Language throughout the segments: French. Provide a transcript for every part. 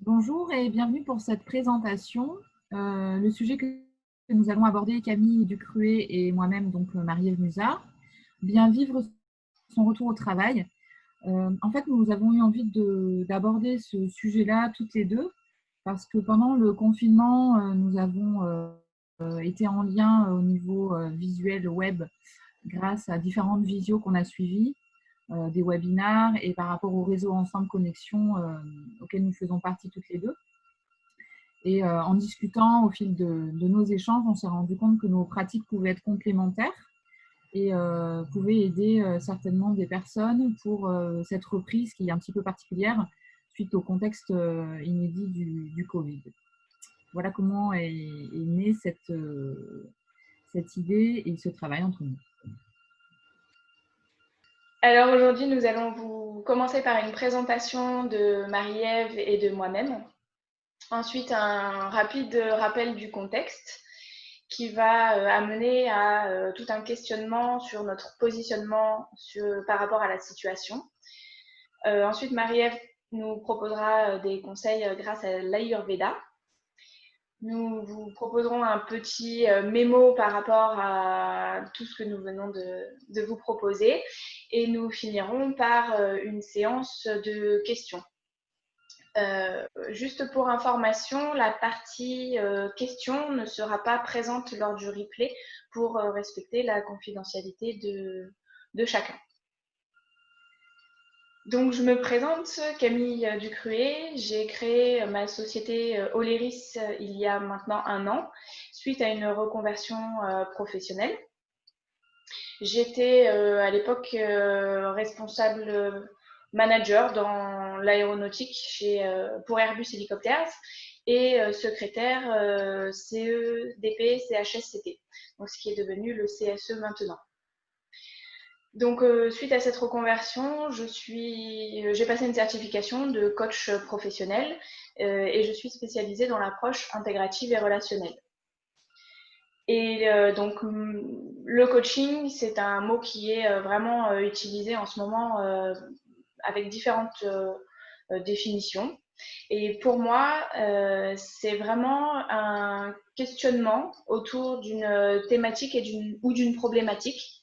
Bonjour et bienvenue pour cette présentation. Le sujet que nous allons aborder, Camille Ducruet et moi-même, donc Marie-Ève Musard, bien vivre son retour au travail. En fait, nous avons eu envie d'aborder ce sujet-là toutes les deux parce que pendant le confinement, nous avons été en lien au niveau visuel web grâce à différentes visios qu'on a suivies, des webinars et par rapport au réseau Ensemble Connexion auquel nous faisons partie toutes les deux. Et en discutant au fil de nos échanges, on s'est rendu compte que nos pratiques pouvaient être complémentaires et pouvaient aider certainement des personnes pour cette reprise qui est un petit peu particulière suite au contexte inédit du Covid. Voilà comment est née cette idée et ce travail entre nous. Alors aujourd'hui, nous allons vous commencer par une présentation de Marie-Ève et de moi-même. Ensuite, un rapide rappel du contexte qui va amener à tout un questionnement sur notre positionnement par rapport à la situation. Ensuite, Marie-Ève nous proposera des conseils grâce à l'Ayurveda. Nous vous proposerons un petit mémo par rapport à tout ce que nous venons de vous proposer et nous finirons par une séance de questions. Juste pour information, la partie questions ne sera pas présente lors du replay pour respecter la confidentialité de chacun. Donc, je me présente, Camille Ducruet. J'ai créé ma société Oléris il y a maintenant 1 an, suite à une reconversion professionnelle. J'étais à l'époque responsable manager dans l'aéronautique pour Airbus Helicopters et secrétaire CEDP CHSCT, donc ce qui est devenu le CSE maintenant. Donc, suite à cette reconversion, j'ai passé une certification de coach professionnel et je suis spécialisée dans l'approche intégrative et relationnelle. Et donc, le coaching, c'est un mot qui est vraiment utilisé en ce moment avec différentes définitions. Et pour moi, c'est vraiment un questionnement autour d'une thématique ou d'une problématique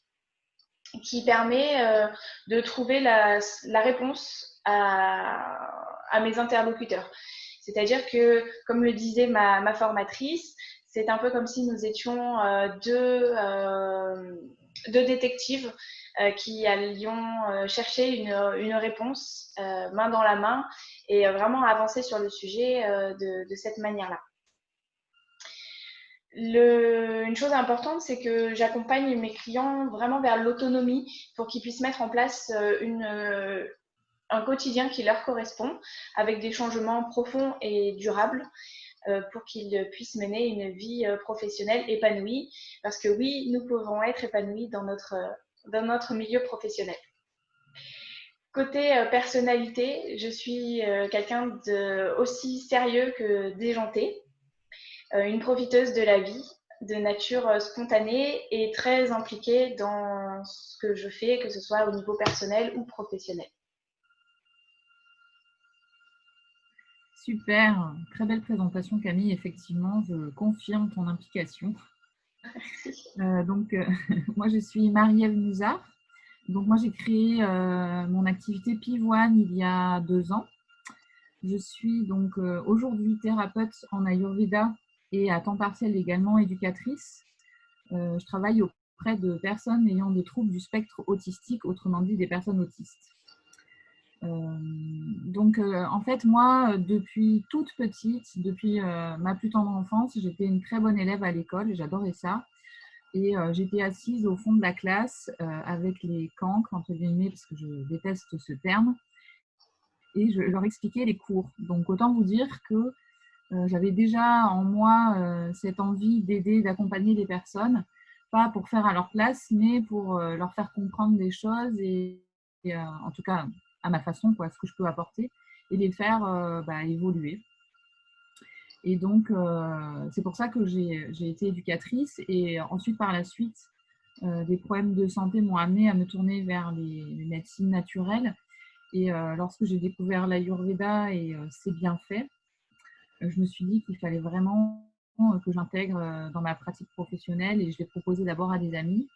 qui permet de trouver la réponse à mes interlocuteurs. C'est-à-dire que, comme le disait ma formatrice, c'est un peu comme si nous étions deux détectives qui allions chercher une réponse main dans la main et vraiment avancer sur le sujet de cette manière-là. Une chose importante, c'est que j'accompagne mes clients vraiment vers l'autonomie pour qu'ils puissent mettre en place un quotidien qui leur correspond avec des changements profonds et durables pour qu'ils puissent mener une vie professionnelle épanouie. Parce que oui, nous pouvons être épanouis dans notre milieu professionnel. Côté personnalité, je suis quelqu'un aussi sérieux que déjanté. Une profiteuse de la vie, de nature spontanée et très impliquée dans ce que je fais, que ce soit au niveau personnel ou professionnel. Super, très belle présentation Camille, effectivement, je confirme ton implication. Moi je suis Marie-Ève Musard. Donc moi j'ai créé mon activité Pivoine il y a 2 ans. Je suis donc aujourd'hui thérapeute en Ayurveda et à temps partiel également éducatrice. Je travaille auprès de personnes ayant des troubles du spectre autistique, autrement dit des personnes autistes. En fait, moi, depuis toute petite, depuis ma plus tendre enfance, j'étais une très bonne élève à l'école, j'adorais ça. Et j'étais assise au fond de la classe avec les cancres, entre guillemets, parce que je déteste ce terme, et je leur expliquais les cours. Donc, autant vous dire que j'avais déjà en moi cette envie d'aider, d'accompagner les personnes, pas pour faire à leur place, mais pour leur faire comprendre des choses et en tout cas à ma façon, quoi, ce que je peux apporter, et les faire évoluer. Et donc, c'est pour ça que j'ai été éducatrice. Et ensuite, par la suite, des problèmes de santé m'ont amenée à me tourner vers les médecines naturelles. Et lorsque j'ai découvert l'Ayurveda et ses bienfaits, je me suis dit qu'il fallait vraiment que j'intègre dans ma pratique professionnelle et je l'ai proposé d'abord à des amis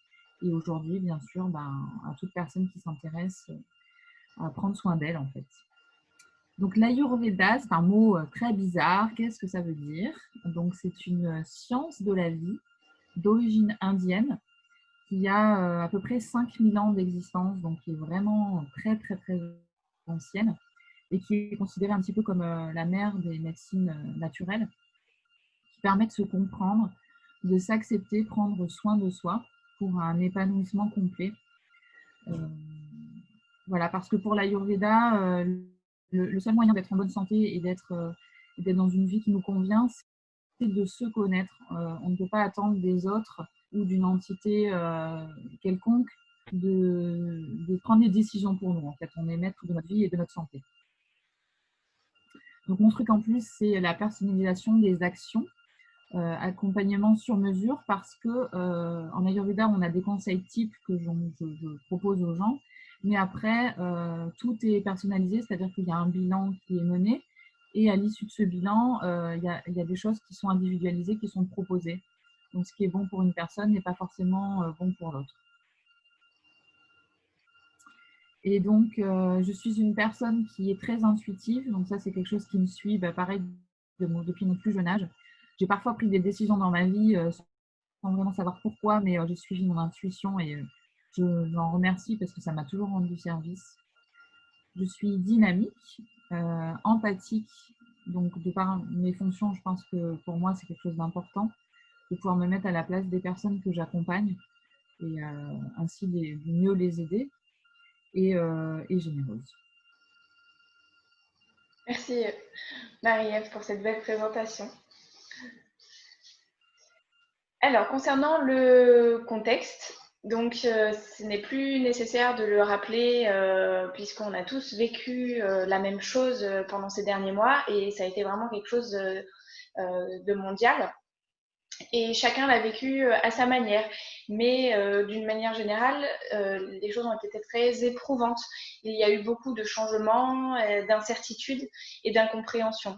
et aujourd'hui, bien sûr, à toute personne qui s'intéresse à prendre soin d'elle en fait. Donc l'Ayurveda, c'est un mot très bizarre. Qu'est-ce que ça veut dire? Donc c'est une science de la vie d'origine indienne qui a à peu près 5000 ans d'existence, donc qui est vraiment très très très ancienne et qui est considérée un petit peu comme la mère des médecines naturelles, qui permet de se comprendre, de s'accepter, prendre soin de soi pour un épanouissement complet. Euh, voilà, parce que pour l'Ayurveda, le seul moyen d'être en bonne santé et d'être dans une vie qui nous convient, c'est de se connaître. On ne peut pas attendre des autres ou d'une entité quelconque de prendre des décisions pour nous. En fait, on est maître de notre vie et de notre santé. Donc, mon truc en plus, c'est la personnalisation des actions, accompagnement sur mesure, parce que en Ayurveda, on a des conseils types que je propose aux gens, mais après, tout est personnalisé, c'est-à-dire qu'il y a un bilan qui est mené, et à l'issue de ce bilan, il y a des choses qui sont individualisées, qui sont proposées. Donc, ce qui est bon pour une personne n'est pas forcément bon pour l'autre. Et donc, je suis une personne qui est très intuitive. Donc, ça, c'est quelque chose qui me suit, pareil, depuis mon plus jeune âge. J'ai parfois pris des décisions dans ma vie sans vraiment savoir pourquoi, mais j'ai suivi mon intuition et je l'en remercie parce que ça m'a toujours rendu service. Je suis dynamique, empathique. Donc, de par mes fonctions, je pense que pour moi, c'est quelque chose d'important de pouvoir me mettre à la place des personnes que j'accompagne et ainsi de mieux les aider et généreuse. Merci Marie-Ève pour cette belle présentation. Alors, concernant le contexte, donc ce n'est plus nécessaire de le rappeler puisqu'on a tous vécu la même chose pendant ces derniers mois et ça a été vraiment quelque chose de mondial. Et chacun l'a vécu à sa manière. Mais d'une manière générale, les choses ont été très éprouvantes. Il y a eu beaucoup de changements, d'incertitudes et d'incompréhension.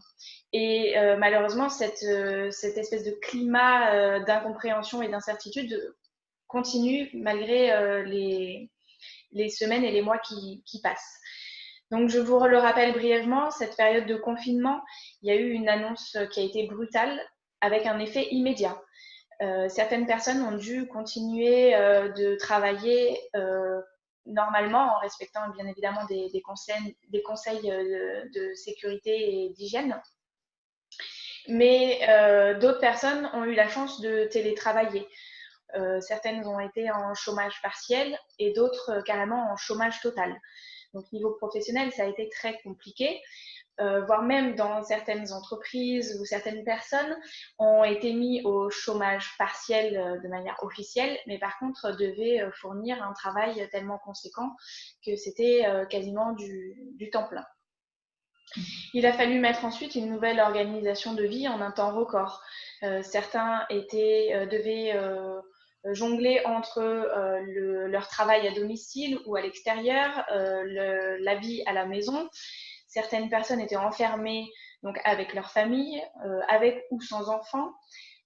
Et malheureusement, cette espèce de climat d'incompréhension et d'incertitude continue malgré les semaines et les mois qui passent. Donc, je vous le rappelle brièvement, cette période de confinement, il y a eu une annonce qui a été brutale avec un effet immédiat. Certaines personnes ont dû continuer de travailler normalement en respectant bien évidemment des conseils de sécurité et d'hygiène. Mais d'autres personnes ont eu la chance de télétravailler. Certaines ont été en chômage partiel et d'autres carrément en chômage total. Donc, niveau professionnel, ça a été très compliqué. Voire même dans certaines entreprises ou certaines personnes ont été mis au chômage partiel de manière officielle, mais par contre devaient fournir un travail tellement conséquent que c'était quasiment du temps plein. Il a fallu mettre ensuite une nouvelle organisation de vie en un temps record. Certains devaient jongler entre leur travail à domicile ou à l'extérieur, la vie à la maison. Certaines personnes étaient enfermées donc avec leur famille, avec ou sans enfants,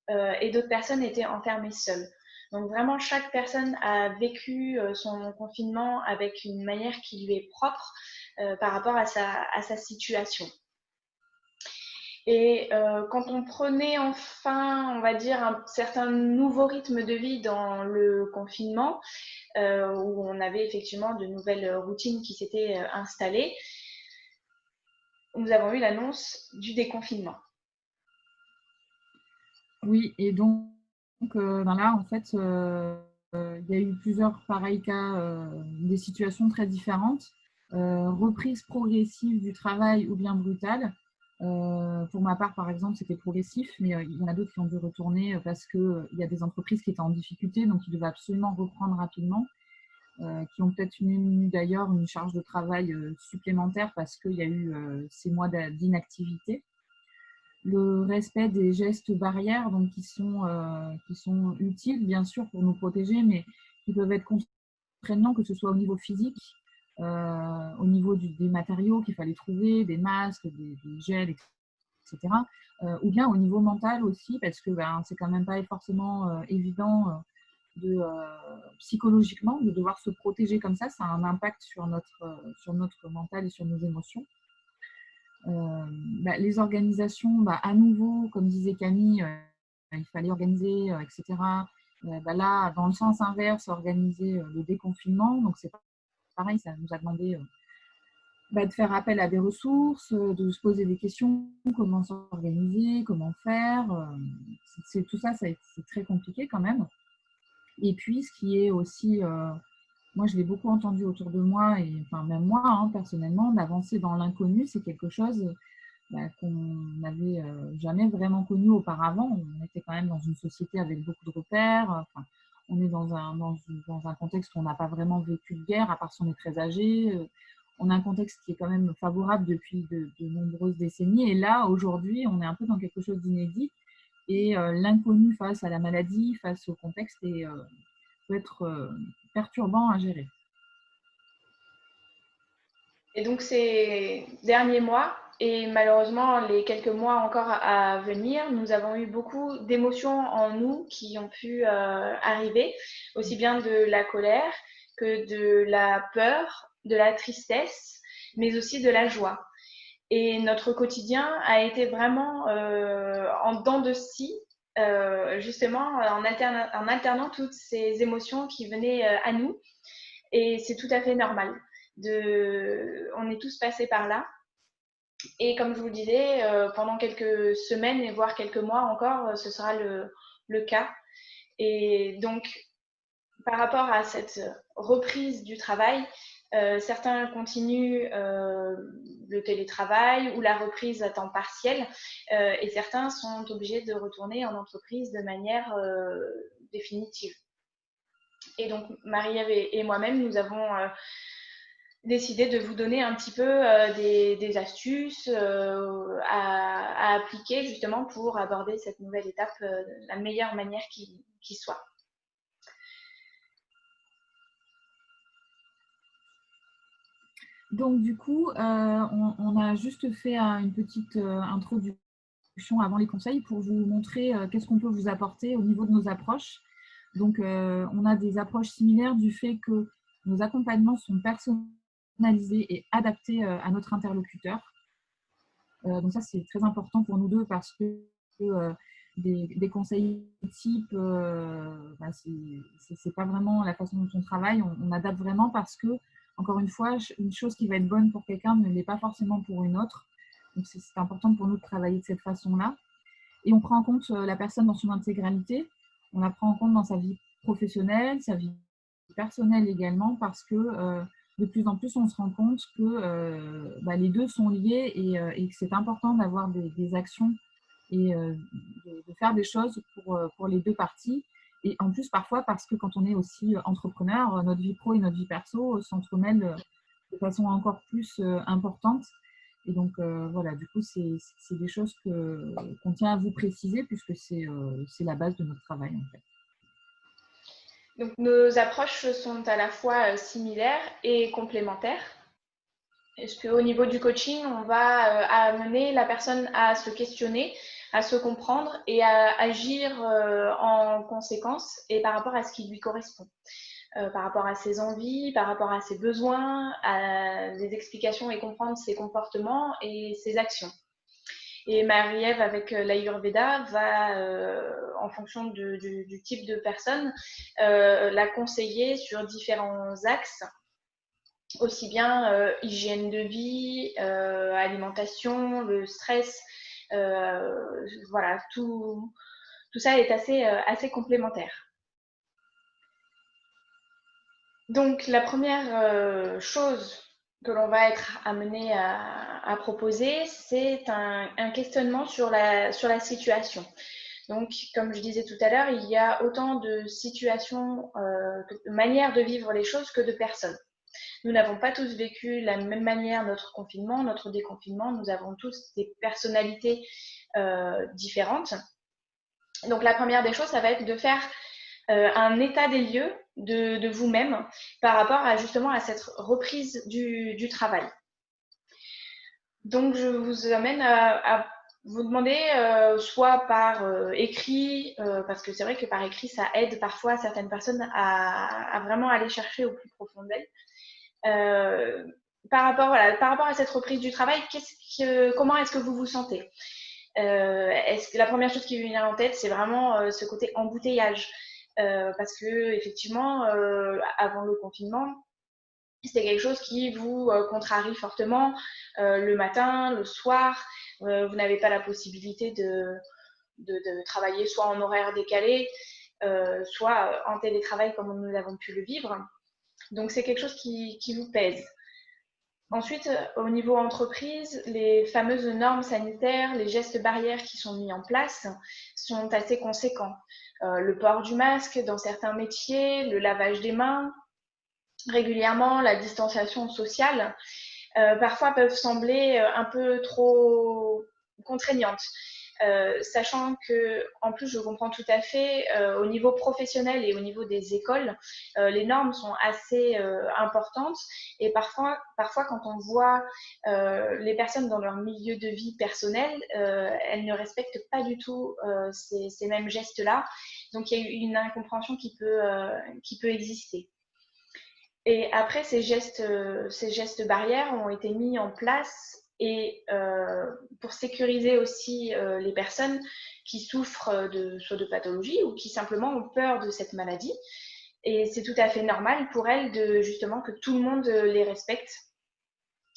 et d'autres personnes étaient enfermées seules. Donc vraiment, chaque personne a vécu son confinement avec une manière qui lui est propre par rapport à sa situation. Et quand on prenait enfin, on va dire, un certain nouveau rythme de vie dans le confinement, où on avait effectivement de nouvelles routines qui s'étaient installées, nous avons eu l'annonce du déconfinement. Oui, et donc là, en fait, il y a eu plusieurs pareils cas, des situations très différentes. Reprise progressive du travail ou bien brutale. Pour ma part, par exemple, c'était progressif, mais il y en a d'autres qui ont dû retourner parce qu'il y a des entreprises qui étaient en difficulté, donc ils devaient absolument reprendre rapidement, qui ont peut-être eu d'ailleurs une charge de travail supplémentaire parce qu'il y a eu ces mois d'inactivité. Le respect des gestes barrières, donc qui sont utiles, bien sûr, pour nous protéger, mais qui peuvent être contraignants, que ce soit au niveau physique, au niveau des matériaux qu'il fallait trouver, des masques, des gels, etc. Ou bien au niveau mental aussi, parce que c'est quand même pas forcément évident psychologiquement de devoir se protéger comme ça a un impact sur notre mental et sur nos émotions. Les organisations, à nouveau, comme disait Camille, il fallait organiser, etc. Là, dans le sens inverse, organiser le déconfinement. Donc, c'est pareil, ça nous a demandé de faire appel à des ressources, de se poser des questions, comment s'organiser, comment faire. Tout ça, c'est très compliqué quand même. Et puis, ce qui est aussi, moi, je l'ai beaucoup entendu autour de moi, et enfin, même moi, personnellement, d'avancer dans l'inconnu, c'est quelque chose qu'on n'avait jamais vraiment connu auparavant. On était quand même dans une société avec beaucoup de repères. On est dans un contexte où on n'a pas vraiment vécu de guerre, à part si on est très âgé. On a un contexte qui est quand même favorable depuis de nombreuses décennies. Et là, aujourd'hui, on est un peu dans quelque chose d'inédit. Et l'inconnu face à la maladie, face au contexte, peut être perturbant à gérer. Et donc, ces derniers mois, et malheureusement les quelques mois encore à venir, nous avons eu beaucoup d'émotions en nous qui ont pu arriver, aussi bien de la colère que de la peur, de la tristesse, mais aussi de la joie. Et notre quotidien a été vraiment en dents de scie, justement en alternant toutes ces émotions qui venaient à nous. Et c'est tout à fait normal. On est tous passés par là. Et comme je vous le disais, pendant quelques semaines et voire quelques mois encore, ce sera le cas. Et donc, par rapport à cette reprise du travail, certains continuent le télétravail ou la reprise à temps partiel, et certains sont obligés de retourner en entreprise de manière définitive. Et donc, Marie-Ève et moi-même, nous avons décidé de vous donner un petit peu des astuces à appliquer justement pour aborder cette nouvelle étape de la meilleure manière qui soit. Donc, du coup, on a juste fait une petite introduction avant les conseils pour vous montrer qu'est-ce qu'on peut vous apporter au niveau de nos approches. Donc, on a des approches similaires du fait que nos accompagnements sont personnalisés et adaptés à notre interlocuteur. Donc ça, c'est très important pour nous deux parce que des conseils type, c'est pas vraiment la façon dont on travaille. On adapte vraiment parce que, encore une fois, une chose qui va être bonne pour quelqu'un ne l'est pas forcément pour une autre. Donc c'est important pour nous de travailler de cette façon-là. Et on prend en compte la personne dans son intégralité. On la prend en compte dans sa vie professionnelle, sa vie personnelle également, parce que de plus en plus, on se rend compte que les deux sont liés et que c'est important d'avoir des actions et de faire des choses pour les deux parties. Et en plus, parfois, parce que quand on est aussi entrepreneur, notre vie pro et notre vie perso s'entremêlent de façon encore plus importante. Et donc, voilà, du coup, c'est des choses qu'on tient à vous préciser puisque c'est la base de notre travail, en fait. Donc, nos approches sont à la fois similaires et complémentaires. Est-ce qu'au niveau du coaching, on va amener la personne à se questionner, à se comprendre et à agir en conséquence et par rapport à ce qui lui correspond, par rapport à ses envies, par rapport à ses besoins, à des explications et comprendre ses comportements et ses actions. Et Marie-Ève, avec l'Ayurveda, va, en fonction du type de personne, la conseiller sur différents axes, aussi bien hygiène de vie, alimentation, le stress, voilà, tout ça est assez complémentaire. Donc, la première chose que l'on va être amené à proposer, c'est un questionnement sur la situation. Donc, comme je disais tout à l'heure, il y a autant de situations, de manières de vivre les choses que de personnes. Nous n'avons pas tous vécu la même manière notre confinement, notre déconfinement. Nous avons tous des personnalités différentes. Donc, la première des choses, ça va être de faire un état des lieux de vous-même par rapport justement à cette reprise du travail. Donc, je vous amène à vous demandez soit par écrit, parce que c'est vrai que par écrit, ça aide parfois certaines personnes à vraiment aller chercher au plus profond d'elles. Par rapport à cette reprise du travail, comment est-ce que vous vous sentez? Est-ce que la première chose qui vous vient en tête, c'est vraiment ce côté embouteillage? Parce que effectivement, avant le confinement, c'était quelque chose qui vous contrarie fortement le matin, le soir. Vous n'avez pas la possibilité de travailler soit en horaire décalé, soit en télétravail comme nous avons pu le vivre. Donc, c'est quelque chose qui vous pèse. Ensuite, au niveau entreprise, les fameuses normes sanitaires, les gestes barrières qui sont mis en place sont assez conséquents. Le port du masque dans certains métiers, le lavage des mains régulièrement, la distanciation sociale, parfois peuvent sembler un peu trop contraignantes. Sachant que, en plus, je comprends tout à fait, au niveau professionnel et au niveau des écoles, les normes sont assez importantes et parfois, quand on voit les personnes dans leur milieu de vie personnel, elles ne respectent pas du tout ces mêmes gestes-là. Donc, il y a une incompréhension qui peut exister. Et après, ces gestes barrières ont été mis en place et pour sécuriser aussi les personnes qui souffrent soit de pathologie ou qui simplement ont peur de cette maladie. Et c'est tout à fait normal pour elles justement que tout le monde les respecte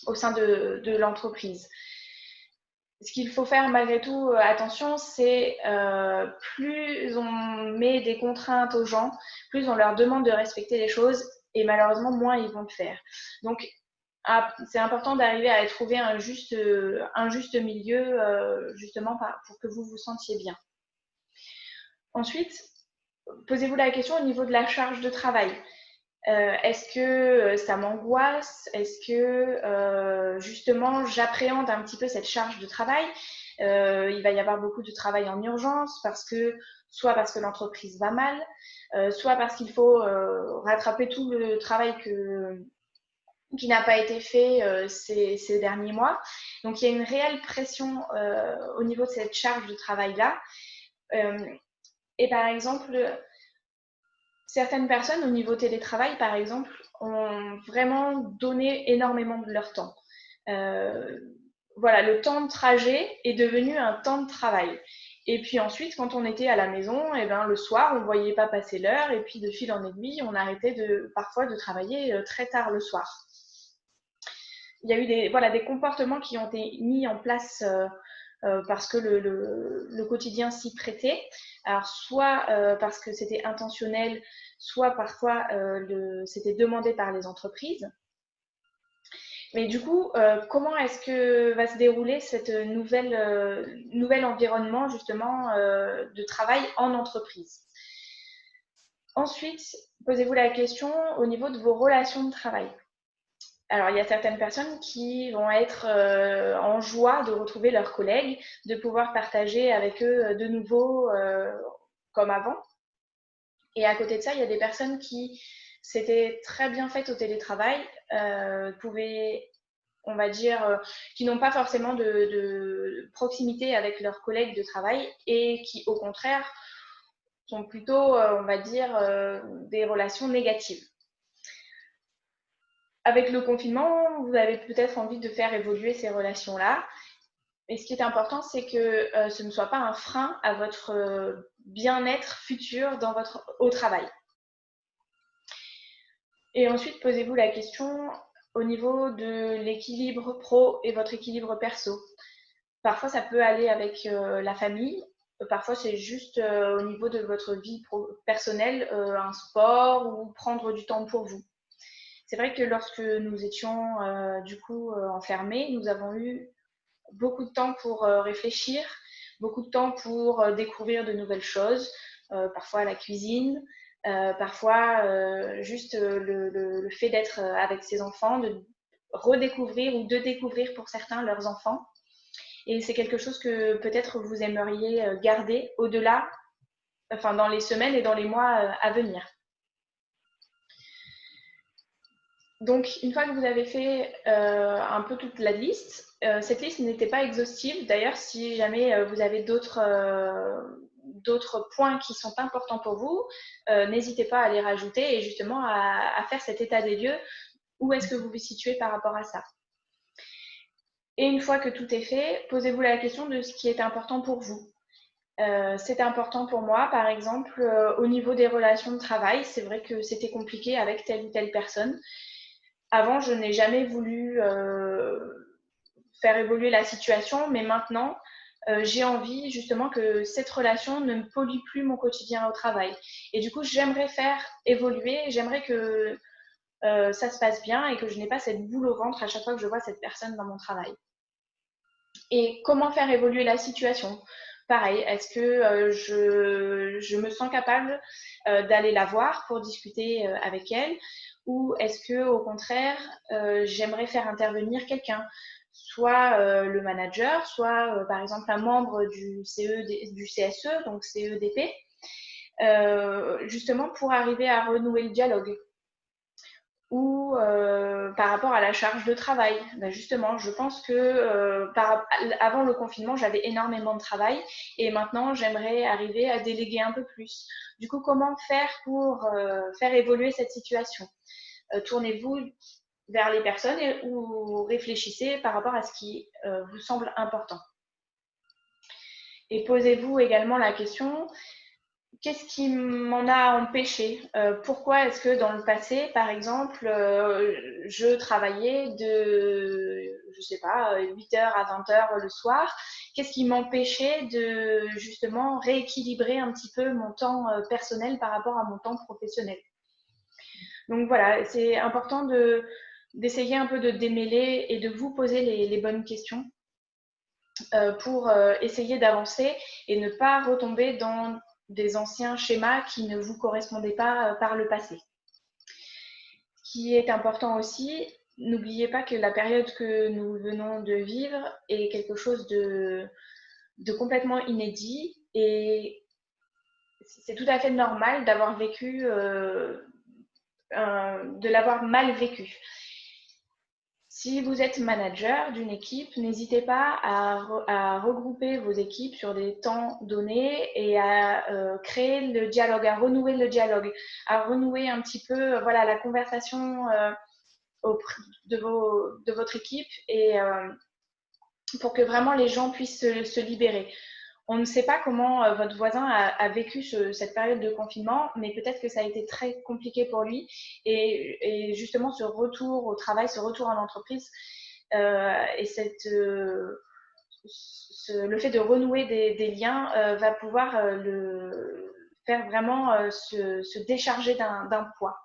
au sein de l'entreprise. Ce qu'il faut faire malgré tout attention, c'est plus on met des contraintes aux gens, plus on leur demande de respecter les choses et malheureusement, moins ils vont le faire. Donc, c'est important d'arriver à trouver un juste milieu, justement, pour que vous vous sentiez bien. Ensuite, posez-vous la question au niveau de la charge de travail. Est-ce que ça m'angoisse? Est-ce que justement j'appréhende un petit peu cette charge de travail? Il va y avoir beaucoup de travail en urgence soit parce que l'entreprise va mal, soit parce qu'il faut rattraper tout le travail qui n'a pas été fait ces derniers mois. Donc il y a une réelle pression au niveau de cette charge de travail-là. Et par exemple, certaines personnes au niveau télétravail, par exemple, ont vraiment donné énormément de leur temps. Voilà, le temps de trajet est devenu un temps de travail. Et puis ensuite, quand on était à la maison, et ben, le soir, on ne voyait pas passer l'heure. Et puis de fil en aiguille, on arrêtait parfois de travailler très tard le soir. Il y a eu des comportements qui ont été mis en place parce que le quotidien s'y prêtait. Alors, soit parce que c'était intentionnel, soit parfois c'était demandé par les entreprises. Mais du coup, comment est-ce que va se dérouler cette nouvel environnement justement de travail en entreprise? Ensuite, posez-vous la question au niveau de vos relations de travail. Alors, il y a certaines personnes qui vont être en joie de retrouver leurs collègues, de pouvoir partager avec eux de nouveau comme avant. Et à côté de ça, il y a des personnes qui s'étaient très bien faites au télétravail, on va dire, qui n'ont pas forcément de proximité avec leurs collègues de travail et qui, au contraire, sont plutôt, on va dire, des relations négatives. Avec le confinement, vous avez peut-être envie de faire évoluer ces relations-là. Et ce qui est important, c'est que ce ne soit pas un frein à votre bien-être futur au travail. Et ensuite, posez-vous la question au niveau de l'équilibre pro et votre équilibre perso. Parfois, ça peut aller avec la famille. Parfois, c'est juste au niveau de votre vie personnelle, un sport ou prendre du temps pour vous. C'est vrai que lorsque nous étions du coup enfermés, nous avons eu beaucoup de temps pour réfléchir, beaucoup de temps pour découvrir de nouvelles choses, parfois la cuisine, parfois juste le fait d'être avec ses enfants, de redécouvrir ou de découvrir pour certains leurs enfants. Et c'est quelque chose que peut-être vous aimeriez garder au-delà, enfin dans les semaines et dans les mois à venir. Donc, une fois que vous avez fait un peu toute la liste, cette liste n'était pas exhaustive. D'ailleurs, si jamais vous avez d'autres points qui sont importants pour vous, n'hésitez pas à les rajouter et justement à faire cet état des lieux. Où est-ce que vous vous situez par rapport à ça? Et une fois que tout est fait, posez-vous la question de ce qui est important pour vous. C'est important pour moi, par exemple, au niveau des relations de travail. C'est vrai que c'était compliqué avec telle ou telle personne. Avant, je n'ai jamais voulu faire évoluer la situation, mais maintenant, j'ai envie justement que cette relation ne me pollue plus mon quotidien au travail. Et du coup, j'aimerais faire évoluer, j'aimerais que ça se passe bien et que je n'ai pas cette boule au ventre à chaque fois que je vois cette personne dans mon travail. Et comment faire évoluer la situation? Pareil, est-ce que je me sens capable d'aller la voir pour discuter avec elle? Ou est-ce que au contraire, j'aimerais faire intervenir quelqu'un, soit le manager, soit par exemple un membre du CSE, donc CEDP, justement pour arriver à renouer le dialogue. Ou par rapport à la charge de travail. Ben justement, je pense que avant le confinement, j'avais énormément de travail et maintenant, j'aimerais arriver à déléguer un peu plus. Du coup, comment faire pour faire évoluer cette situation? Tournez-vous vers les personnes ou réfléchissez par rapport à ce qui vous semble important. Et posez-vous également la question, qu'est-ce qui m'en a empêché? Pourquoi est-ce que dans le passé, par exemple, je travaillais je sais pas, 8h à 20h le soir? Qu'est-ce qui m'empêchait de justement rééquilibrer un petit peu mon temps personnel par rapport à mon temps professionnel? Donc voilà, c'est important d'essayer un peu de démêler et de vous poser les bonnes questions pour essayer d'avancer et ne pas retomber dans des anciens schémas qui ne vous correspondaient pas par le passé. Ce qui est important aussi, n'oubliez pas que la période que nous venons de vivre est quelque chose de complètement inédit et c'est tout à fait normal d'avoir vécu, de l'avoir mal vécu. Si vous êtes manager d'une équipe, n'hésitez pas à regrouper vos équipes sur des temps donnés et à créer le dialogue, à renouer le dialogue, à renouer un petit peu voilà, la conversation de votre équipe et pour que vraiment les gens puissent se libérer. On ne sait pas comment votre voisin a vécu cette période de confinement, mais peut-être que ça a été très compliqué pour lui. Et justement, ce retour au travail, ce retour en entreprise et le fait de renouer des liens va pouvoir le faire vraiment se décharger d'un poids.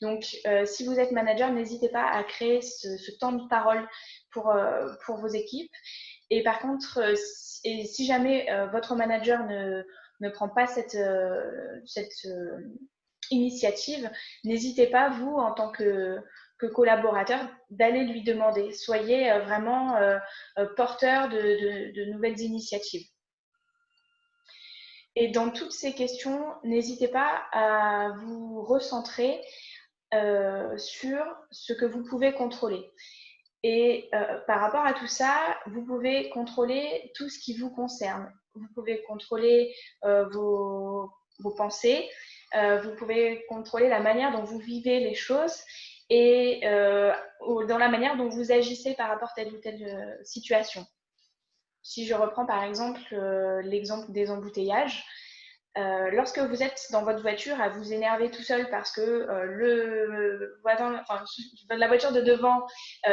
Donc, si vous êtes manager, n'hésitez pas à créer ce temps de parole pour vos équipes. Et par contre, et si jamais votre manager ne prend pas cette initiative, n'hésitez pas, vous, en tant que collaborateur, d'aller lui demander. Soyez vraiment porteur de nouvelles initiatives. Et dans toutes ces questions, n'hésitez pas à vous recentrer sur ce que vous pouvez contrôler. Et par rapport à tout ça, vous pouvez contrôler tout ce qui vous concerne. Vous pouvez contrôler vos pensées, vous pouvez contrôler la manière dont vous vivez les choses et dans la manière dont vous agissez par rapport à telle ou telle situation. Si je reprends par exemple l'exemple des embouteillages, lorsque vous êtes dans votre voiture à vous énerver tout seul parce que le voisin, enfin, la voiture de devant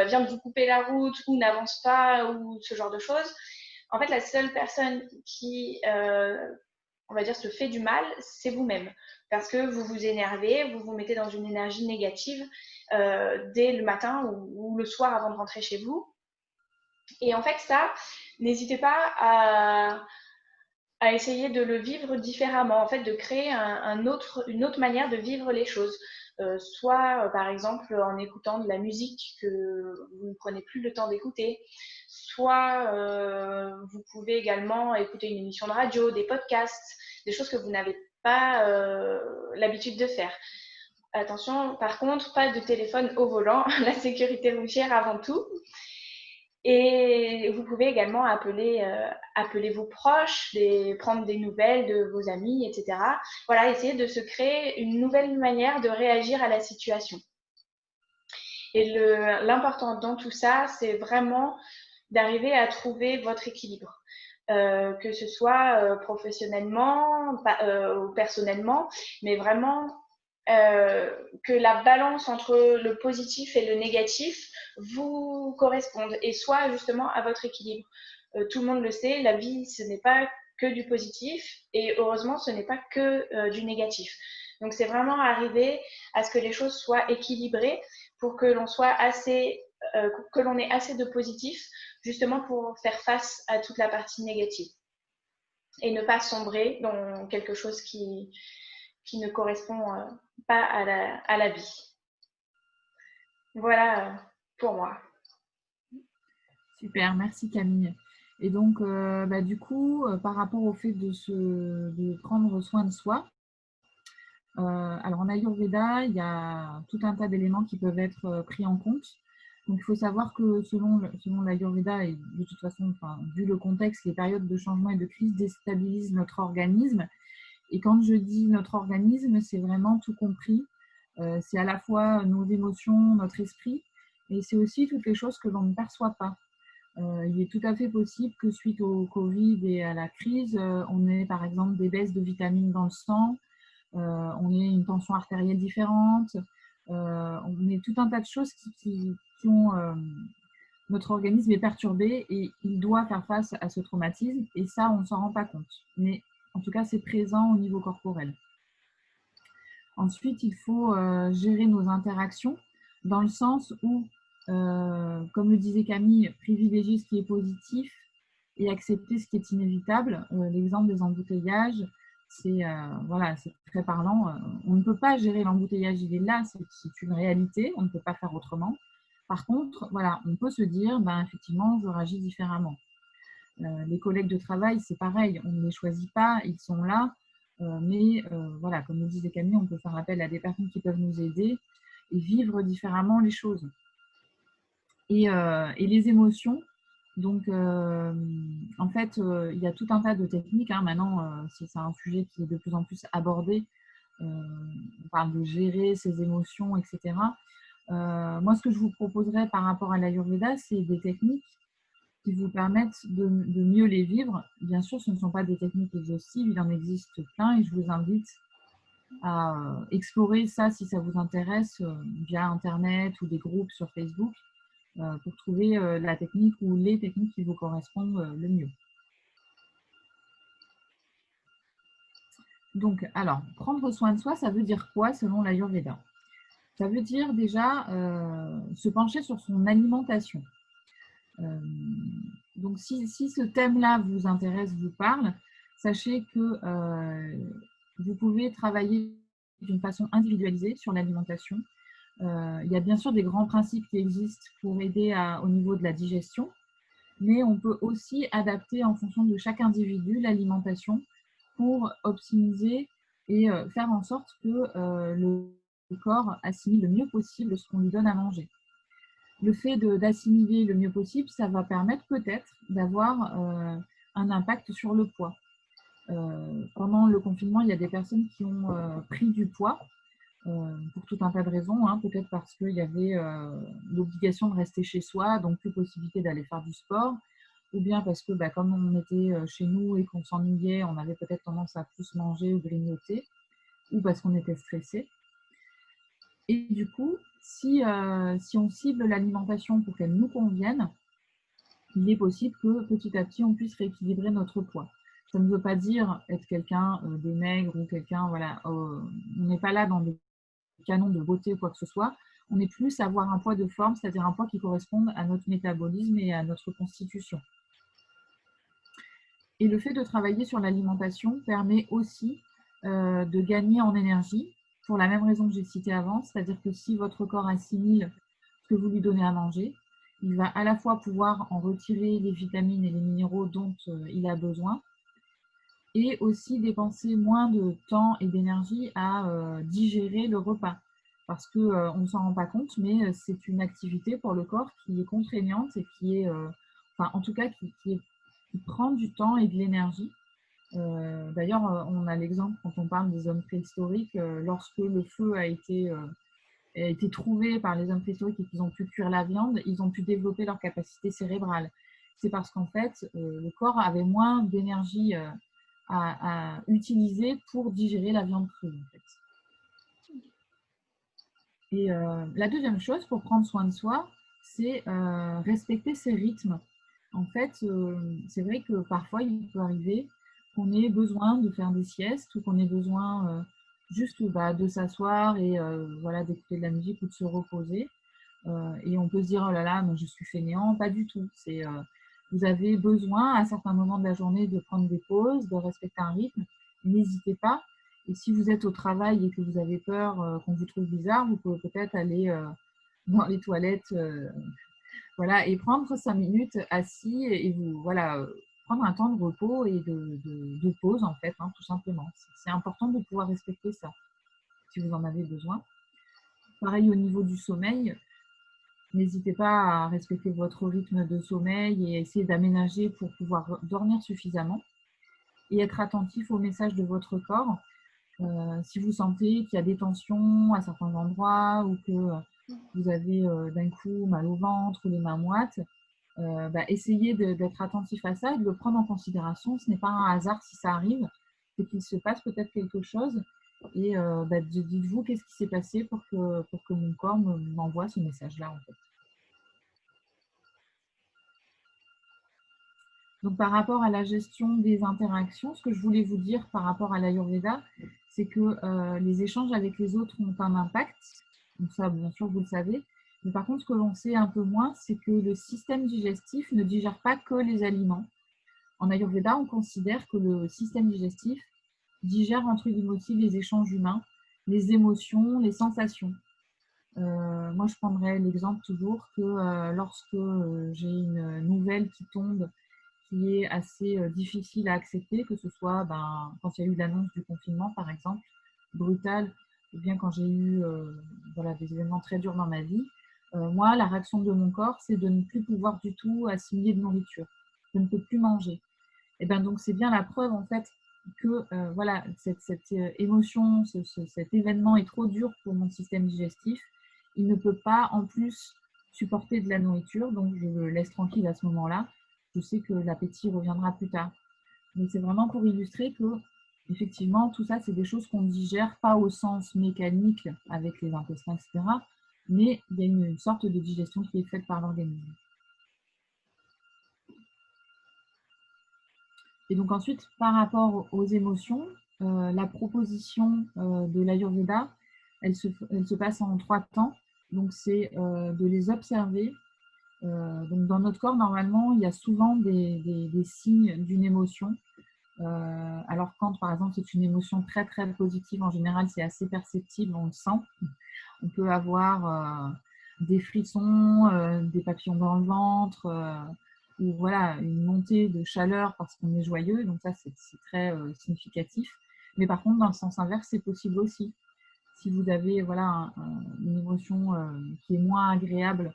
vient de vous couper la route ou n'avance pas ou ce genre de choses, en fait, la seule personne qui, on va dire, se fait du mal, c'est vous-même. Parce que vous vous énervez, vous vous mettez dans une énergie négative dès le matin ou le soir avant de rentrer chez vous. Et en fait, ça, n'hésitez pas à essayer de le vivre différemment, en fait, de créer une autre manière de vivre les choses. Soit, par exemple, en écoutant de la musique que vous ne prenez plus le temps d'écouter, soit vous pouvez également écouter une émission de radio, des podcasts, des choses que vous n'avez pas l'habitude de faire. attention, par contre, pas de téléphone au volant, la sécurité routière avant tout. Et vous pouvez également appeler vos proches, prendre des nouvelles de vos amis, etc. Voilà, essayer de se créer une nouvelle manière de réagir à la situation. Et l'important dans tout ça, c'est vraiment d'arriver à trouver votre équilibre. Que ce soit professionnellement ou personnellement, mais vraiment que la balance entre le positif et le négatif vous corresponde et soit justement à votre équilibre. Tout le monde le sait, la vie, ce n'est pas que du positif et heureusement, ce n'est pas que du négatif. Donc, c'est vraiment arriver à ce que les choses soient équilibrées pour que l'on soit que l'on ait assez de positif justement pour faire face à toute la partie négative et ne pas sombrer dans quelque chose qui ne correspond pas à la vie. Voilà pour moi. Super, merci Camille. Et donc, du coup, par rapport au fait de prendre soin de soi, alors en Ayurveda, il y a tout un tas d'éléments qui peuvent être pris en compte. Donc, il faut savoir que selon l'Ayurveda, et de toute façon, vu le contexte, les périodes de changement et de crise déstabilisent notre organisme. Et quand je dis notre organisme, c'est vraiment tout compris. C'est à la fois nos émotions, notre esprit, et c'est aussi toutes les choses que l'on ne perçoit pas. Il est tout à fait possible que suite au Covid et à la crise, on ait par exemple des baisses de vitamines dans le sang, on ait une tension artérielle différente, on ait tout un tas de choses qui ont… notre organisme est perturbé et il doit faire face à ce traumatisme et ça, on ne s'en rend pas compte. Mais en tout cas, c'est présent au niveau corporel. Ensuite, il faut gérer nos interactions dans le sens où, comme le disait Camille, privilégier ce qui est positif et accepter ce qui est inévitable. L'exemple des embouteillages, c'est très parlant. On ne peut pas gérer l'embouteillage, il est là, c'est une réalité, on ne peut pas faire autrement. Par contre, voilà, on peut se dire, effectivement, je réagis différemment. Les collègues de travail, c'est pareil, on ne les choisit pas, ils sont là. Mais voilà, comme le disait Camille, on peut faire appel à des personnes qui peuvent nous aider et vivre différemment les choses. Et les émotions, donc en fait, il y a tout un tas de techniques. Maintenant, c'est un sujet qui est de plus en plus abordé. On parle de gérer ses émotions, etc. Moi, ce que je vous proposerais par rapport à l'Ayurveda, c'est des techniques qui vous permettent de mieux les vivre. Bien sûr, ce ne sont pas des techniques exhaustives, il en existe plein et je vous invite à explorer ça si ça vous intéresse via Internet ou des groupes sur Facebook pour trouver la technique ou les techniques qui vous correspondent le mieux. Donc, alors, prendre soin de soi, ça veut dire quoi selon l'Ayurveda? Ça veut dire déjà se pencher sur son alimentation. Donc, si ce thème-là vous intéresse, vous parle, sachez que vous pouvez travailler d'une façon individualisée sur l'alimentation. Il y a bien sûr des grands principes qui existent pour aider au niveau de la digestion, mais on peut aussi adapter en fonction de chaque individu l'alimentation pour optimiser et faire en sorte que le corps assimile le mieux possible ce qu'on lui donne à manger. Le fait d'assimiler le mieux possible, ça va permettre peut-être d'avoir un impact sur le poids. Pendant le confinement, il y a des personnes qui ont pris du poids pour tout un tas de raisons, peut-être parce qu'il y avait l'obligation de rester chez soi, donc plus possibilité d'aller faire du sport, ou bien parce que comme on était chez nous et qu'on s'ennuyait, on avait peut-être tendance à plus manger ou grignoter, ou parce qu'on était stressé. Et du coup, si on cible l'alimentation pour qu'elle nous convienne, il est possible que petit à petit, on puisse rééquilibrer notre poids. Ça ne veut pas dire être quelqu'un de maigre ou quelqu'un, on n'est pas là dans des canons de beauté ou quoi que ce soit. On est plus à avoir un poids de forme, c'est-à-dire un poids qui corresponde à notre métabolisme et à notre constitution. Et le fait de travailler sur l'alimentation permet aussi de gagner en énergie, pour la même raison que j'ai citée avant, c'est-à-dire que si votre corps assimile ce que vous lui donnez à manger, il va à la fois pouvoir en retirer les vitamines et les minéraux dont il a besoin, et aussi dépenser moins de temps et d'énergie à digérer le repas. parce qu'on ne s'en rend pas compte, mais c'est une activité pour le corps qui est contraignante et qui est, enfin, en tout cas, qui prend du temps et de l'énergie. D'ailleurs, on a l'exemple quand on parle des hommes préhistoriques, lorsque le feu a été trouvés par les hommes préhistoriques et qu'ils ont pu cuire la viande, ils ont pu développer leur capacité cérébrale. C'est parce qu'en fait, le corps avait moins d'énergie à utiliser pour digérer la viande crue. En fait. Et la deuxième chose pour prendre soin de soi, c'est respecter ses rythmes. En fait, c'est vrai que parfois, il peut arriver qu'on ait besoin de faire des siestes ou qu'on ait besoin juste de s'asseoir et voilà, d'écouter de la musique ou de se reposer. Et on peut se dire, oh là là, mais je suis fainéant. Pas du tout. Vous avez besoin à certains moments de la journée de prendre des pauses, de respecter un rythme. N'hésitez pas. Et si vous êtes au travail et que vous avez peur qu'on vous trouve bizarre, vous pouvez peut-être aller dans les toilettes voilà, et prendre 5 minutes assis et vous, voilà, prendre un temps de repos et de pause, en fait, hein, tout simplement. C'est important de pouvoir respecter ça, si vous en avez besoin. Pareil au niveau du sommeil, n'hésitez pas à respecter votre rythme de sommeil et essayer d'aménager pour pouvoir dormir suffisamment et être attentif aux messages de votre corps. Si vous sentez qu'il y a des tensions à certains endroits ou que vous avez d'un coup mal au ventre ou les mains moites, essayez d'être attentif à ça et de le prendre en considération. Ce n'est pas un hasard si ça arrive, c'est qu'il se passe peut-être quelque chose. Et dites-vous qu'est-ce qui s'est passé pour que mon corps m'envoie ce message-là, en fait. Donc, par rapport à la gestion des interactions, ce que je voulais vous dire par rapport à l'Ayurveda, c'est que les échanges avec les autres ont un impact. Donc ça, bien sûr, vous le savez. Mais par contre, ce que l'on sait un peu moins, c'est que le système digestif ne digère pas que les aliments. En Ayurveda, on considère que le système digestif digère entre guillemets aussi les échanges humains, les émotions, les sensations. Moi, je prendrais l'exemple toujours que lorsque j'ai une nouvelle qui tombe qui est assez difficile à accepter, que ce soit quand il y a eu l'annonce du confinement, par exemple, brutal, ou bien quand j'ai eu voilà, des événements très durs dans ma vie. Moi, la réaction de mon corps, c'est de ne plus pouvoir du tout assimiler de nourriture. Je ne peux plus manger. Et ben donc, c'est bien la preuve, en fait, que voilà, cette émotion, cet événement est trop dur pour mon système digestif. Il ne peut pas, en plus, supporter de la nourriture, donc je le laisse tranquille à ce moment-là. Je sais que l'appétit reviendra plus tard. Mais c'est vraiment pour illustrer que, effectivement, tout ça, c'est des choses qu'on digère, pas au sens mécanique avec les intestins, etc. Mais il y a une sorte de digestion qui est faite par l'organisme. Et donc ensuite, par rapport aux émotions, la proposition de l'Ayurveda, elle se passe en 3 temps. Donc c'est de les observer. Donc dans notre corps, normalement, il y a souvent des signes d'une émotion. Alors quand, par exemple, c'est une émotion très, très positive, en général, c'est assez perceptible, on le sent. On peut avoir des frissons, des papillons dans le ventre, ou voilà, une montée de chaleur parce qu'on est joyeux. Donc ça, c'est très significatif. Mais par contre, dans le sens inverse, c'est possible aussi. Si vous avez voilà, une émotion qui est moins agréable,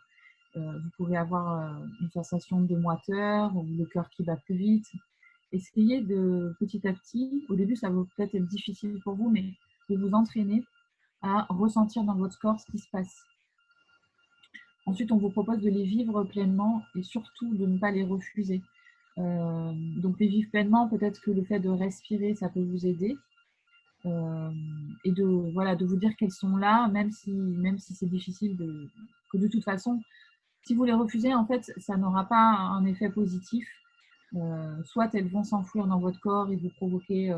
vous pouvez avoir une sensation de moiteur ou le cœur qui bat plus vite. Essayez de petit à petit, au début ça va peut-être être difficile pour vous, mais de vous entraîner à ressentir dans votre corps ce qui se passe. Ensuite, on vous propose de les vivre pleinement et surtout de ne pas les refuser. Donc les vivre pleinement, peut-être que le fait de respirer, ça peut vous aider. Et de vous dire qu'elles sont là, même si c'est difficile, que de toute façon, si vous les refusez, en fait, ça n'aura pas un effet positif. Soit elles vont s'enfouir dans votre corps et vous provoquer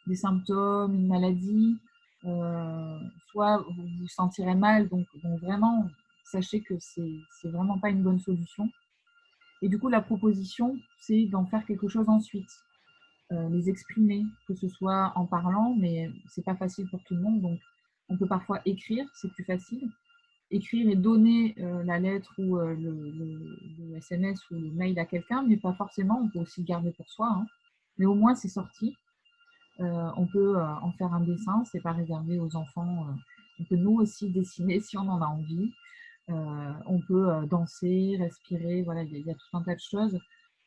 des symptômes, une maladie, soit vous vous sentirez mal. Donc vraiment, sachez que c'est vraiment pas une bonne solution. Et du coup, la proposition, c'est d'en faire quelque chose ensuite. Les exprimer, que ce soit en parlant, mais c'est pas facile pour tout le monde. Donc, on peut parfois écrire, c'est plus facile. Écrire et donner la lettre ou le SMS ou le mail à quelqu'un, mais pas forcément, on peut aussi le garder pour soi. Hein. Mais au moins, c'est sorti. On peut en faire un dessin, c'est pas réservé aux enfants On peut nous aussi dessiner si on en a envie. On peut danser, respirer, voilà, il y a tout un tas de choses.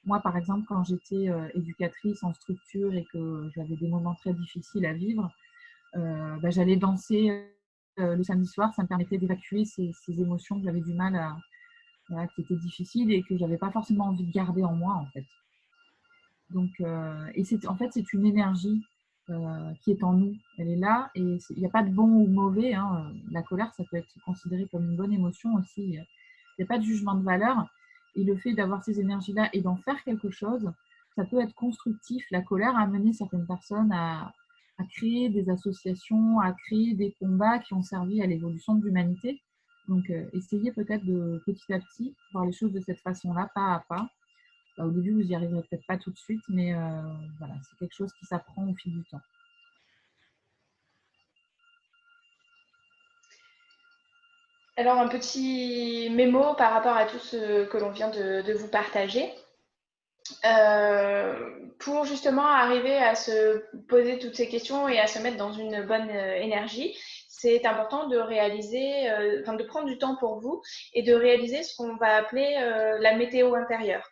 Moi, par exemple, quand j'étais éducatrice en structure et que j'avais des moments très difficiles à vivre, j'allais danser le samedi soir. Ça me permettait d'évacuer ces émotions que j'avais du mal à, voilà, qui étaient difficiles et que j'avais pas forcément envie de garder en moi, en fait. Donc, et en fait, c'est une énergie qui est en nous. Elle est là et il n'y a pas de bon ou mauvais, hein. La colère, ça peut être considéré comme une bonne émotion aussi. Il n'y a pas de jugement de valeur. Et le fait d'avoir ces énergies-là et d'en faire quelque chose, ça peut être constructif. La colère a amené certaines personnes à créer des associations, à créer des combats qui ont servi à l'évolution de l'humanité. Donc, essayez peut-être de petit à petit voir les choses de cette façon-là, pas à pas. Au début, vous n'y arriverez peut-être pas tout de suite, mais voilà, c'est quelque chose qui s'apprend au fil du temps. Alors, un petit mémo par rapport à tout ce que l'on vient de vous partager. Pour justement arriver à se poser toutes ces questions et à se mettre dans une bonne énergie, c'est important de réaliser, de prendre du temps pour vous et de réaliser ce qu'on va appeler la météo intérieure.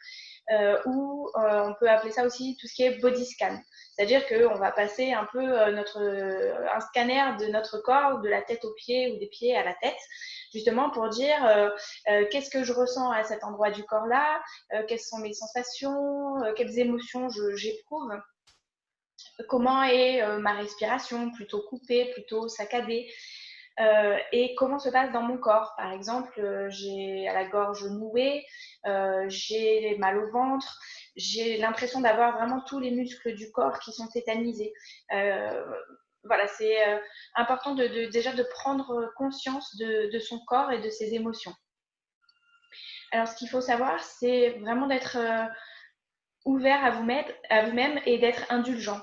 Ou on peut appeler ça aussi tout ce qui est body scan. C'est-à-dire qu'on va passer un peu un scanner de notre corps, de la tête aux pieds ou des pieds à la tête, justement pour dire qu'est-ce que je ressens à cet endroit du corps-là, quelles sont mes sensations, quelles émotions j'éprouve, comment est ma respiration, plutôt coupée, plutôt saccadée. Et comment se passe dans mon corps. Par exemple, j'ai à la gorge nouée, j'ai mal au ventre, j'ai l'impression d'avoir vraiment tous les muscles du corps qui sont tétanisés. Voilà, c'est important déjà de prendre conscience de son corps et de ses émotions. Alors, ce qu'il faut savoir, c'est vraiment d'être ouvert à vous-même et d'être indulgent.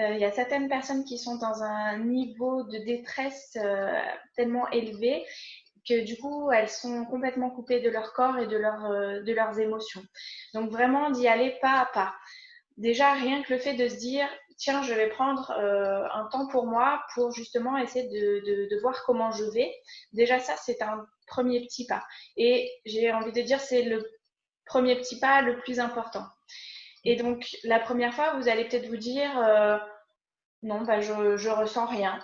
Il y a certaines personnes qui sont dans un niveau de détresse tellement élevé que du coup, elles sont complètement coupées de leur corps et de leurs émotions. Donc vraiment d'y aller pas à pas. Déjà, rien que le fait de se dire, tiens, je vais prendre un temps pour moi pour justement essayer de voir comment je vais. Déjà, ça, c'est un premier petit pas. Et j'ai envie de dire, c'est le premier petit pas le plus important. Et donc, la première fois, vous allez peut-être vous dire, non, je ressens rien.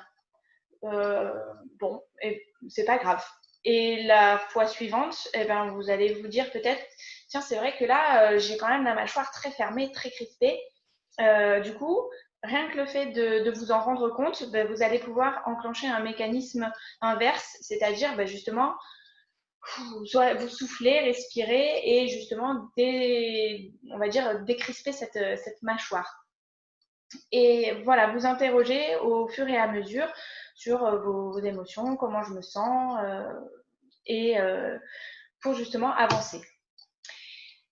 Bon, c'est pas grave. Et la fois suivante, eh ben, vous allez vous dire peut-être, tiens, c'est vrai que là, j'ai quand même la mâchoire très fermée, très crispée. Du coup, rien que le fait de vous en rendre compte, ben, vous allez pouvoir enclencher un mécanisme inverse, c'est-à-dire ben, justement, vous soufflez, respirez et justement, on va dire, décrisper cette mâchoire. Et voilà, vous interrogez au fur et à mesure sur vos émotions, comment je me sens, et pour justement avancer.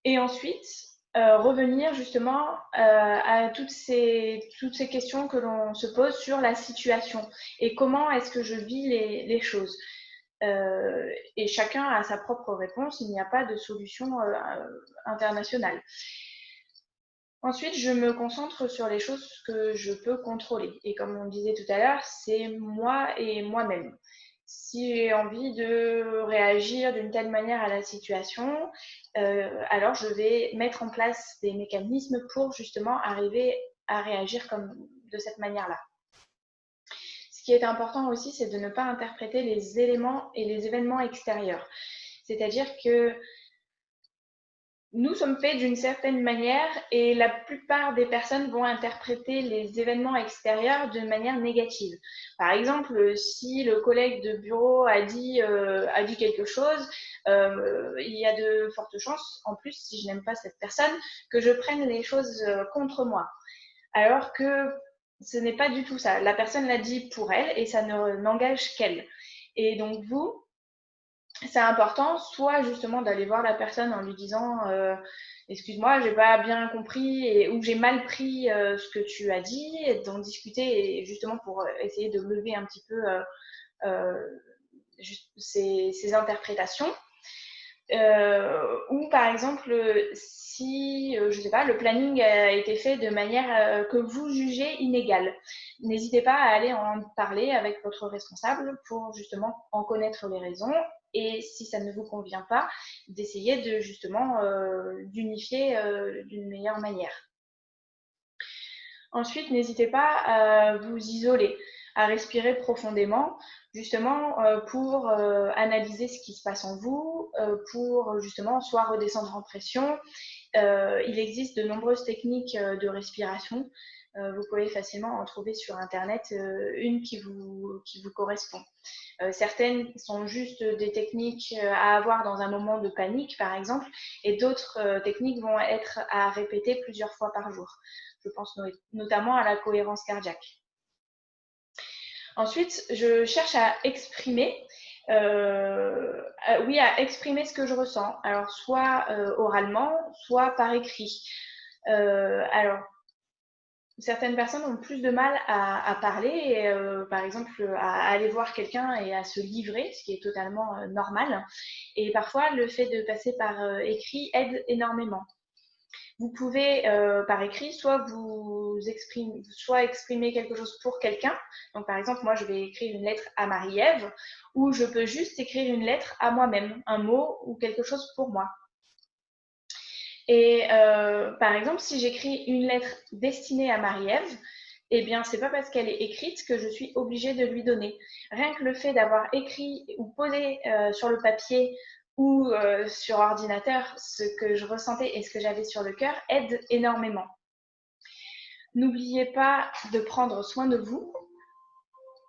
Et ensuite, revenir justement à toutes ces questions que l'on se pose sur la situation et comment est-ce que je vis les choses. Et chacun a sa propre réponse, il n'y a pas de solution internationale. Ensuite, je me concentre sur les choses que je peux contrôler. Et comme on disait tout à l'heure, c'est moi et moi-même. Si j'ai envie de réagir d'une telle manière à la situation, alors je vais mettre en place des mécanismes pour justement arriver à réagir de cette manière-là. Ce qui est important aussi, c'est de ne pas interpréter les éléments et les événements extérieurs. C'est-à-dire que nous sommes faits d'une certaine manière et la plupart des personnes vont interpréter les événements extérieurs de manière négative. Par exemple, si le collègue de bureau a dit quelque chose, il y a de fortes chances, en plus, si je n'aime pas cette personne, que je prenne les choses contre moi. Alors que ce n'est pas du tout ça. La personne l'a dit pour elle et ça n'engage qu'elle. Et donc vous, c'est important soit justement d'aller voir la personne en lui disant excuse-moi, j'ai pas bien compris ou j'ai mal pris ce que tu as dit, et d'en discuter et justement pour essayer de lever un petit peu ces interprétations. Ou par exemple, si, je sais pas, le planning a été fait de manière que vous jugez inégale. N'hésitez pas à aller en parler avec votre responsable pour justement en connaître les raisons et si ça ne vous convient pas, d'essayer de justement d'unifier d'une meilleure manière. Ensuite, n'hésitez pas à vous isoler, à respirer profondément, justement pour analyser ce qui se passe en vous, pour justement soit redescendre en pression. Il existe de nombreuses techniques de respiration. Vous pouvez facilement en trouver sur Internet une qui vous correspond. Certaines sont juste des techniques à avoir dans un moment de panique, par exemple, et d'autres techniques vont être à répéter plusieurs fois par jour. Je pense notamment à la cohérence cardiaque. Ensuite, je cherche à exprimer, à exprimer ce que je ressens. Alors, soit oralement, soit par écrit. Alors, certaines personnes ont plus de mal à parler, et, par exemple, à aller voir quelqu'un et à se livrer, ce qui est totalement normal. Et parfois, le fait de passer par écrit aide énormément. Vous pouvez, par écrit, soit exprimer quelque chose pour quelqu'un. Donc, par exemple, moi, je vais écrire une lettre à Marie-Ève, ou je peux juste écrire une lettre à moi-même, un mot ou quelque chose pour moi. Et par exemple, si j'écris une lettre destinée à Marie-Ève, eh bien, c'est pas parce qu'elle est écrite que je suis obligée de lui donner. Rien que le fait d'avoir écrit ou posé sur le papier ou sur ordinateur ce que je ressentais et ce que j'avais sur le cœur aide énormément. N'oubliez pas de prendre soin de vous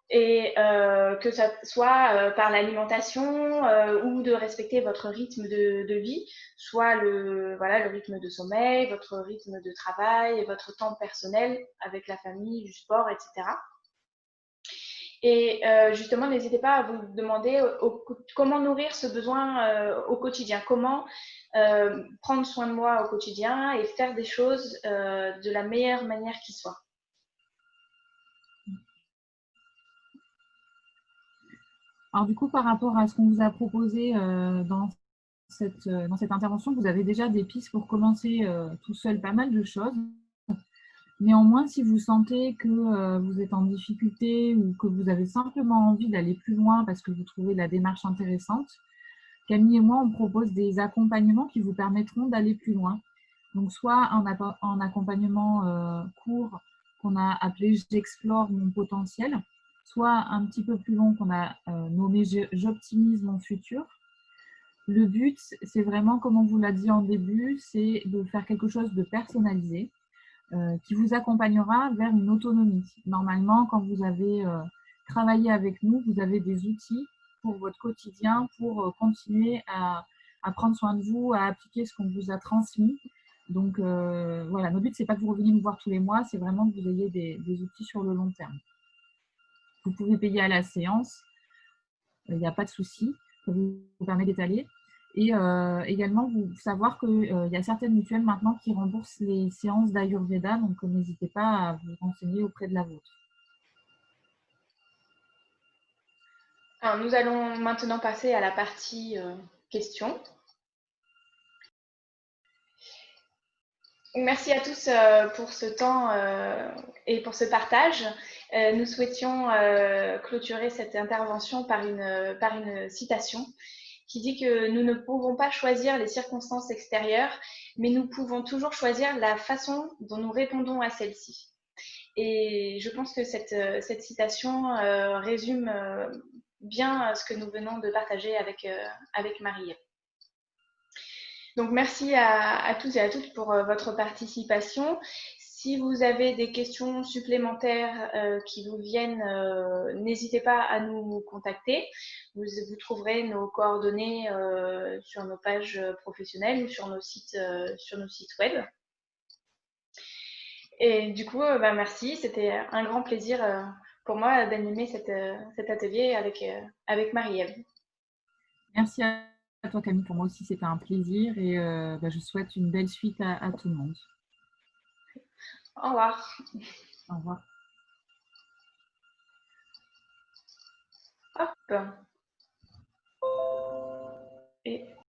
et que ça soit par l'alimentation ou de respecter votre rythme de vie, soit le rythme de sommeil, votre rythme de travail, votre temps personnel avec la famille, du sport, etc. Et justement, n'hésitez pas à vous demander comment nourrir ce besoin au quotidien, comment prendre soin de moi au quotidien et faire des choses de la meilleure manière qui soit. Alors du coup, par rapport à ce qu'on vous a proposé dans cette intervention, vous avez déjà des pistes pour commencer tout seul pas mal de choses. Néanmoins, si vous sentez que vous êtes en difficulté ou que vous avez simplement envie d'aller plus loin parce que vous trouvez la démarche intéressante, Camille et moi, on propose des accompagnements qui vous permettront d'aller plus loin. Donc, soit en accompagnement court qu'on a appelé J'explore mon potentiel, soit un petit peu plus long qu'on a nommé J'optimise mon futur. Le but, c'est vraiment, comme on vous l'a dit en début, c'est de faire quelque chose de personnalisé qui vous accompagnera vers une autonomie. Normalement, quand vous avez travaillé avec nous, vous avez des outils pour votre quotidien, pour continuer à prendre soin de vous, à appliquer ce qu'on vous a transmis. Donc voilà, notre but, c'est pas que vous reveniez nous voir tous les mois, c'est vraiment que vous ayez des outils sur le long terme. Vous pouvez payer à la séance, il n'y a pas de souci, ça vous permet d'étaler. Et également, vous savoir qu'il y a certaines mutuelles maintenant qui remboursent les séances d'Ayurveda, donc n'hésitez pas à vous renseigner auprès de la vôtre. Alors, nous allons maintenant passer à la partie questions. Merci à tous pour ce temps et pour ce partage. Nous souhaitions clôturer cette intervention par une citation qui dit que nous ne pouvons pas choisir les circonstances extérieures, mais nous pouvons toujours choisir la façon dont nous répondons à celles-ci. Et je pense que cette citation résume bien ce que nous venons de partager avec Marie. Donc, merci à tous et à toutes pour votre participation. Si vous avez des questions supplémentaires qui vous viennent, n'hésitez pas à nous contacter. Vous trouverez nos coordonnées sur nos pages professionnelles ou sur nos sites web. Et du coup, merci. C'était un grand plaisir pour moi d'animer cet atelier avec Marie-Ève. Merci à toi, Camille. Pour moi aussi, c'était un plaisir et je souhaite une belle suite à tout le monde. Au revoir. Au revoir. Hop. Et